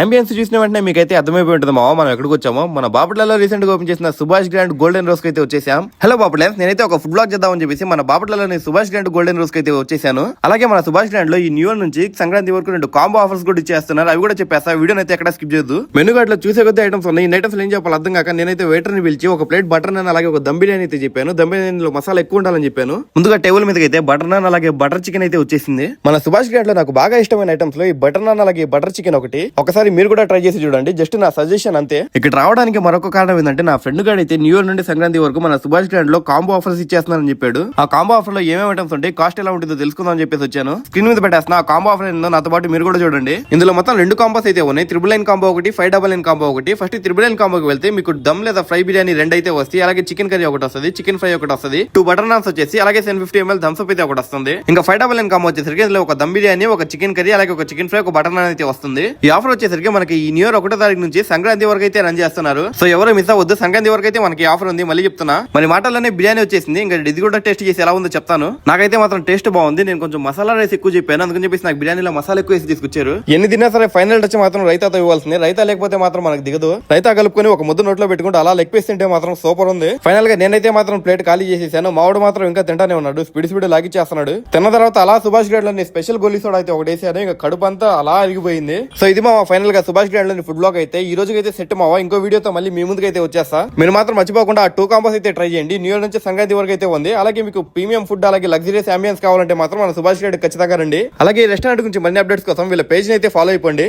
Ambience చూసిన వెంటనే మీకైతే అర్థమైపోయి ఉంటుంది మావా మనం ఎక్కడికి వచ్చామో. మన బాపట్లలో రీసెంట్ గా ఓపెన్ చేసిన సుభాష్ గ్రాండ్ గోల్డెన్ రోజ్ అయితే వచ్చేసాం. హలో బాపట్ల, నేనైతే ఒక ఫుడ్ బ్లాగ్ చేద్దామని చెప్పేసి మన బాపట్లలోని సుభాష్ గ్రాండ్ గోల్డెన్ రోజ్ అయితే వచ్చేసాను. అలాగే మన సుభాష్ గ్రాండ్ లో ఈ న్యూ ఇయర్ నుంచి సంక్రాంతి వరకు 2 కాంబో ఆఫర్స్ కూడా ఇచ్చేస్తున్నారు. అవి కూడా చెప్పేస్తా, వీడియోని అయితే ఎక్కడ స్కిప్ చేయొద్దు. మెనూ కార్డ్ లో చూసే కొద్ది ఐటమ్స్ ఉన్నాయి. ఈ ఐటమ్స్ ఏం చెప్పాలి అర్థం కాక నేనైతే వెయిటర్ ని పిలిచి ఒక ప్లేట్ బటర్ నాన్ అలాగే ఒక దమ్ బిర్యానీ అయితే చెప్పాను. దమ్ బిర్యానీలో మసాలా ఎక్కువ ఉండాలని చెప్పాను. ముందుగా టేబుల్ మీద అయితే బటర్ నాన్ అలాగే బటర్ చికెన్ అయితే వచ్చేసింది. మన సుభాష్ గ్రాండ్ లో నాకు బాగా ఇష్టమైన ఐటమ్స్ లో ఈ బటర్ నాన్ అలాగే బటర్ చికెన్ ఒకసారి మీరు కూడా ట్రై చేసి చూడండి. జస్ట్ నా సజెషన్ అంతే. ఇక్కడ రావడానికి మరొక కారణం ఏంటంటే నా ఫ్రెండ్ గారు అయితే న్యూ ఇయర్ నుండి సంక్రాంతి వరకు మన సుభాష్ గ్రాండ్ లో కాంబో ఆఫర్స్ ఇచ్చేస్తున్నారని చెప్పాడు. ఆ కాంబో ఆఫర్ లో ఏమేమి ఐటమ్స్ ఉంటాయి, కాస్ట్ ఎలా ఉంటుందో తెలుసుకుందాం అని చెప్పేసి వచ్చాను. స్క్రీన్ మీద పెట్టేస్తున్నా. ఆ కాంబో ఆఫర్ ఏందో నాతో పాటు మీరు కూడా చూడండి. ఇందులో మొత్తం 2 కాంబోస్ అయితే ఉన్నాయి. 999 కాంబో ఒకటి, 599 కాంబో ఒకటి. ఫస్ట్ 999 కాంబోకి వెళ్తే మీకు దమ్ లేదా ఫ్రై బిర్యానీ 2 అయితే వస్తాయి. అలాగే చికెన్ కర్రీ ఒకటి వస్తుంది, చికెన్ ఫ్రై ఒకటి వస్తుంది, 2 బటర్ నాన్స్ వచ్చేసి అలాగే 750 ml థమ్స్ అప్ అయితే ఒకటి వస్తుంది. ఇంకా 599 కాంబో వచ్చేసరికి ఇందులో ఒక దమ్ బిర్యానీ, ఒక చికెన్ కర్రీ అలాగే ఒక చికెన్ ఫ్రై, ఒక బటర్ నాన్ అయితే వస్తుంది. ఈ ఆఫర్ వచ్చేసరికి మనకి ఈ న్యూ ఇయర్ 1వ తారీఖు నుంచి సంక్రాంతి వరకు అయితే రన్ చేస్తున్నారు. సో ఎవరు మిస్ అవ్వద్దు. సంక్రాంతి వరకు అయితే మనకి ఆఫర్ ఉంది. మళ్ళీ చెప్తున్నా, మరి మాటల్లోనే బిర్యానీ వచ్చేసింది. ఇంకా ఇది కూడా టేస్ట్ చేసి ఎలా ఉందో చెప్తాను. నాకైతే మాత్రం టేస్ట్ బాగుంది. నేను కొంచెం మసాలా రైస్ ఎక్కువ చెప్పాను, అందుకని చెప్పేసి నాకు బిర్యానీలో మసాలా ఎక్కువ వేసి తీసుకొచ్చారు. ఎన్ని తిన్నా సరే ఫైనల్ టచ్ మాత్రం రైతాతో ఇవ్వాల్సింది. రైతా లేకపోతే మాత్రం మనకు దిగదు. రైతా కలుపుకొని ఒక ముద్ద నోట్లో పెట్టుకుంటే అలా లెగ్ పీస్ తింటే మాత్రం సూపర్ ఉంది. ఫైనల్ గా నేనైతే మాత్రం ప్లేట్ ఖాళీ చేసేసాను. మావాడు మాత్రం ఇంకా తింటానే ఉన్నాడు. స్పీడ్ లాగిచ్చేస్తున్నాడు. తిన్న తర్వాత అలా సుభాష్ గ్రాండ్ లోని స్పెషల్ గోలీ సోడా అయితే ఒకటి వేసాను. ఇంకా కడుపు అంతా అలా అరిగిపోయింది. సో ఇది మా ఫైనల్ గా సుభాష్ గ్రాండ్ లోని ఫుడ్ బ్లాగ్ అయితే ఈ రోజుకైతే సెట్ మావా. ఇంకో వీడియోతో మళ్ళీ మీ ముందుకైతే వచ్చేస్తా. మీరు మాత్రం మర్చిపోకుండా ఆ 2 కాంబోస్ అయితే ట్రై చేయండి. న్యూ ఇయర్ నుంచి సంక్రాంతి వరకు అయితే ఉంది. అలాగే మీకు ప్రీమియం ఫుడ్ అలాగే లగ్జరీస్ అంబియన్స్ కావాలంటే మాత్రం మన సుభాష్ గ్రాండ్ ఖచ్చితంగా రండి. అలాగే ఈ రెస్టారెంట్ గురించి మరిన్ని అప్డేట్స్ కోసం వీళ్ళ పేజ్ అయితే ఫాలో అయిపోండి.